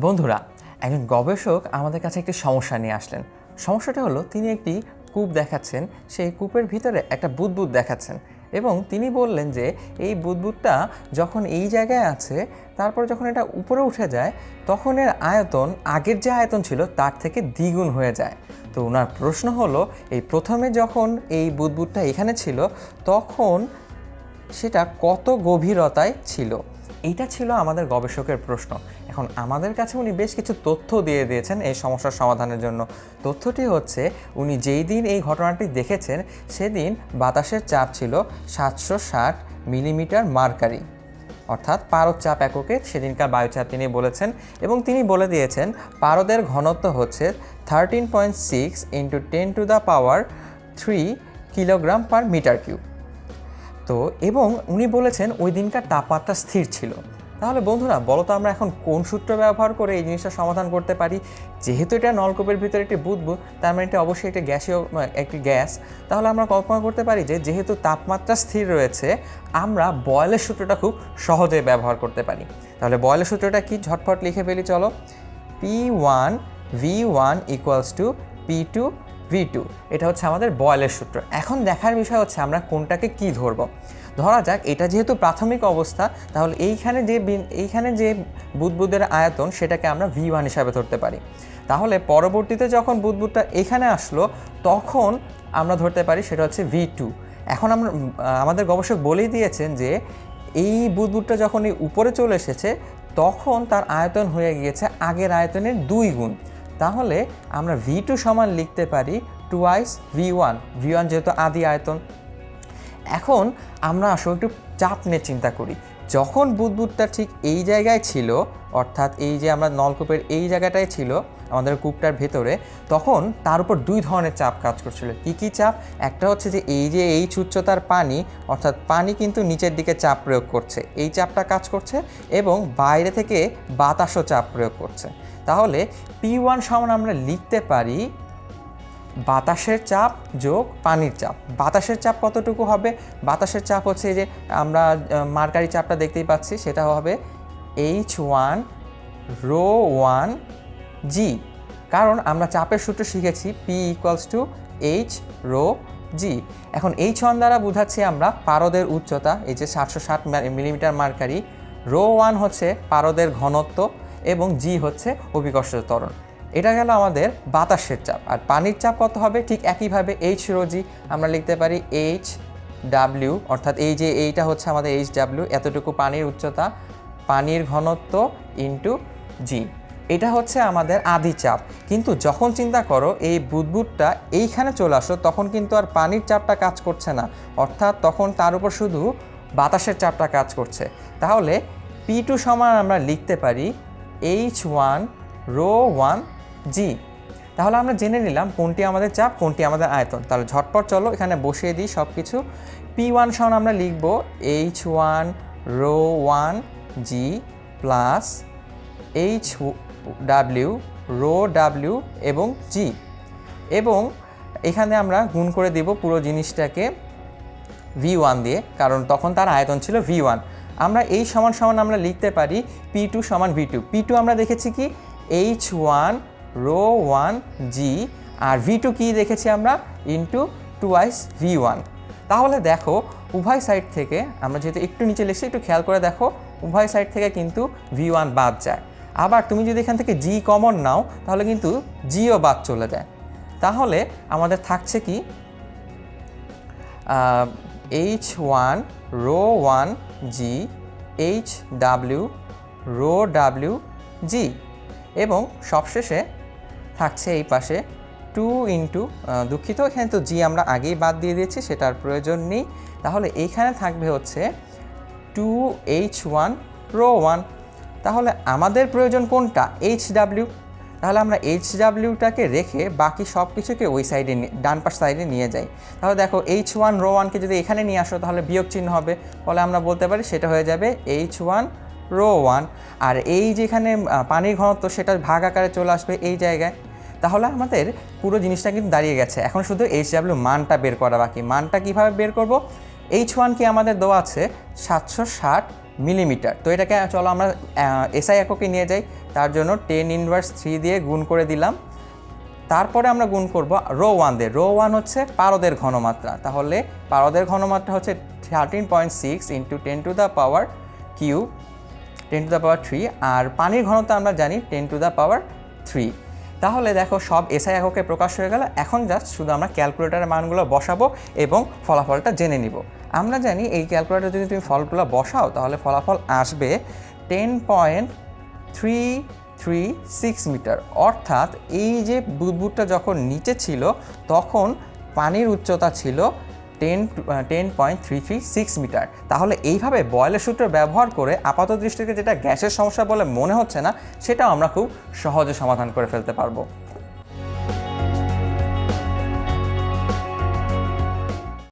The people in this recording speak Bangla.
বন্ধুরা, একজন গবেষক আমাদের কাছে একটি সমস্যা নিয়ে আসলেন। সমস্যাটা হলো তিনি একটি কূপ দেখাচ্ছেন, সেই কূপের ভিতরে একটা বুদবুদ দেখাচ্ছেন এবং তিনি বললেন যে এই বুদবুদটা যখন এই জায়গায় আছে, তারপর যখন এটা উপরে উঠে যায় তখন এর আয়তন আগের যে আয়তন ছিল তার থেকে দ্বিগুণ হয়ে যায়। তো ওনার প্রশ্ন হলো, এই প্রথমে যখন এই বুদবুদটা এখানে ছিল তখন সেটা কত গভীরতায় ছিল? এইটা ছিল আমাদের গবেষকের প্রশ্ন। এখন আমাদের কাছে উনি বেশ কিছু তথ্য দিয়ে দিয়েছেন এই সমস্যার সমাধানের জন্য। তথ্যটি হচ্ছে, উনি যেই দিন এই ঘটনাটি দেখেছেন সেদিন বাতাসের চাপ ছিল 760 মিলিমিটার মার্কারি, অর্থাৎ পারদ চাপ এককে সেদিনকার বায়ুচাপ তিনি বলেছেন। এবং তিনি বলে দিয়েছেন পারদের ঘনত্ব হচ্ছে 13.6 × 10⁻³ কিলোগ্রাম পার মিটার কিউব। তো এবং উনি বলেছেন ওই দিনকার তাপমাত্রা স্থির ছিল। তাহলে বন্ধুরা বলো তো, আমরা এখন কোন সূত্র ব্যবহার করে এই জিনিসটা সমাধান করতে পারি? যেহেতু এটা নলকূপের ভিতরে একটি বুদবুদ, তার মানে এটা অবশ্যই একটি গ্যাস। তাহলে আমরা কল্পনা করতে পারি যে যেহেতু তাপমাত্রা স্থির রয়েছে, আমরা বয়েলের সূত্রটা খুব সহজে ব্যবহার করতে পারি। তাহলে বয়েলের সূত্রটা কি, ঝটফট লিখে ফেলি চলো। P1V1 = P2 V2, এটা হচ্ছে আমাদের বয়েলের সূত্র। এখন দেখার বিষয় হচ্ছে আমরা কোনটাকে কি ধরব। ধরা যাক এটা যেহেতু প্রাথমিক অবস্থা, তাহলে এইখানে যে বুদবুদের আয়তন সেটাকে আমরা V1 হিসাবে ধরতে পারি। তাহলে পরবর্তীতে যখন বুদবুদটা এখানে আসলো তখন আমরা ধরতে পারি সেটা হচ্ছে V2। এখন আমাদের গবেষক বলেই দিয়েছেন যে এই বুদবুদটা যখন এই উপরে চলে এসেছে তখন তার আয়তন হয়ে গিয়েছে আগের আয়তনের 2 গুণ। তাহলে আমরা V2 সমান লিখতে পারি 2 V1, V1 যেহেতু আদি আয়তন। এখন আমরা আসলে একটু চাপ নিয়ে চিন্তা করি। যখন বুদবুদটা ঠিক এই জায়গায় ছিল, অর্থাৎ এই যে আমরা নলকূপের এই জায়গাটায় ছিল আমাদের কূপটার ভেতরে, তখন তার উপর 2 ধরনের চাপ কাজ করছিল। কী চাপ? একটা হচ্ছে যে এই উচ্চতার পানি, অর্থাৎ পানি কিন্তু নিচের দিকে চাপ প্রয়োগ করছে, এই চাপটা কাজ করছে, এবং বাইরে থেকে বাতাসও চাপ প্রয়োগ করছে। তাহলে P1 সমান আমরা লিখতে পারি বাতাসের চাপ যোগ পানির চাপ। বাতাসের চাপ কতটুকু হবে? বাতাসের চাপ হচ্ছে যে আমরা মার্কারি চাপটা দেখতেই পাচ্ছি, সেটা হবে H1ρ1g, কারণ আমরা চাপের সূত্র শিখেছি P = H ρg। এখন H1 দ্বারা বোঝাচ্ছি আমরা পারদের উচ্চতা, এই যে 760 মিলিমিটার মার্কারি। ρ1 হচ্ছে পারদের ঘনত্ব এবং g হচ্ছে অভিকর্ষ ত্বরণ। এটা গেল আমাদের বাতাসের চাপ। আর পানির চাপ কত হবে? ঠিক একইভাবে H ρg আমরা লিখতে পারি HW, অর্থাৎ এইটা হচ্ছে আমাদের HW, এতটুকু পানির উচ্চতা, পানির ঘনত্ব ইন্টু g। এটা হচ্ছে আমাদের আদি চাপ। কিন্তু যখন চিন্তা করো এই বুদবুদটা এইখানে চলে আসো, তখন কিন্তু আর পানির চাপটা কাজ করছে না, অর্থাৎ তখন তার উপর শুধু বাতাসের চাপটা কাজ করছে। তাহলে P2 সমান আমরা লিখতে পারি H1ρ1g। তাহলে আমরা জেনে নিলাম কোনটি আমাদের চাপ, কোনটি আমাদের আয়তন। তাহলে ঝটপট চলো এখানে বসিয়ে দিই সব কিছু। P1 সমান আমরা লিখব H1ρ1g প্লাস HW ρW এবং g, এবং এখানে আমরা গুণ করে দিব পুরো জিনিসটাকে V1 দিয়ে, কারণ তখন তার আয়তন ছিল V1। আমরা এই সমান আমরা লিখতে পারি P2 সমান V2। P2 আমরা দেখেছি কি H1ρ1g, আর V2 কি দেখেছি আমরা ইন্টু 2 V1। তাহলে দেখো উভয় সাইড থেকে আমরা যেহেতু একটু নিচে লিখছি, একটু খেয়াল করে দেখো উভয় সাইড থেকে কিন্তু V1 বাদ যায়। আবার তুমি যদি এখান থেকে g কমন নাও তাহলে কিন্তু gও বাদ চলে যায়। তাহলে আমাদের থাকছে কি H1ρ1g HW ρWg, এবং সবশেষে থাকছে এই পাশে 2 ইন্টু, দুঃখিত এখানে তো g আমরা আগেই বাদ দিয়ে দিয়েছি, সেটার প্রয়োজন নেই। তাহলে এইখানে থাকবে হচ্ছে 2H1ρ1। তাহলে আমাদের প্রয়োজন কোনটা? HW। তাহলে আমরা HWটাকে রেখে বাকি সব কিছুকে ওই সাইডে, ডান পাশ সাইডে নিয়ে যাই। তাহলে দেখো H1ρ1কে যদি এখানে নিয়ে আসো তাহলে বিয়োগ চিহ্ন হবে, ফলে আমরা বলতে পারি সেটা হয়ে যাবে H1ρ1। আর এই যেখানে পানির ঘনত্ব সেটা ভাগ আকারে চলে আসবে এই জায়গায়। তাহলে আমাদের পুরো জিনিসটা কিন্তু দাঁড়িয়ে গেছে। এখন শুধু HW মানটা বের করা বাকি। মানটা কিভাবে বের করব? H1 কি আমাদের দেওয়া আছে 760 মিলিমিটার। তো এটাকে চলো আমরা এসআই এককে নিয়ে যাই। তার জন্য 10⁻³ দিয়ে গুণ করে দিলাম। তারপরে আমরা গুণ করব রো 1 দিয়ে। রো 1 হচ্ছে পারদের ঘনমাত্রা, তাহলে পারদের ঘনমাত্রা হচ্ছে 13.6 × 10⁻³ আর পানির ঘনত্ব আমরা জানি 10⁻3। তাহলে দেখো সব এসআই এককে প্রকাশ হয়ে গেল। এখন জাস্ট শুধু আমরা ক্যালকুলেটরের মানগুলো বসাবো এবং ফলাফলটা জেনে নিব। আমরা জানি এই ক্যালকুলেটরে যদি তুমি ফলগুলো বসাও তাহলে ফলাফল আসবে 10.336 মিটার। অর্থাৎ এই যে বুদবুদটা যখন নিচে ছিল তখন পানির উচ্চতা ছিল 10.336 মিটার। তাহলে এইভাবে বয়েলের সূত্র ব্যবহার করে আপাত দৃষ্টিতে যেটা গ্যাসের সমস্যা বলে মনে হচ্ছে না, সেটাও আমরা খুব সহজে সমাধান করে ফেলতে পারবো।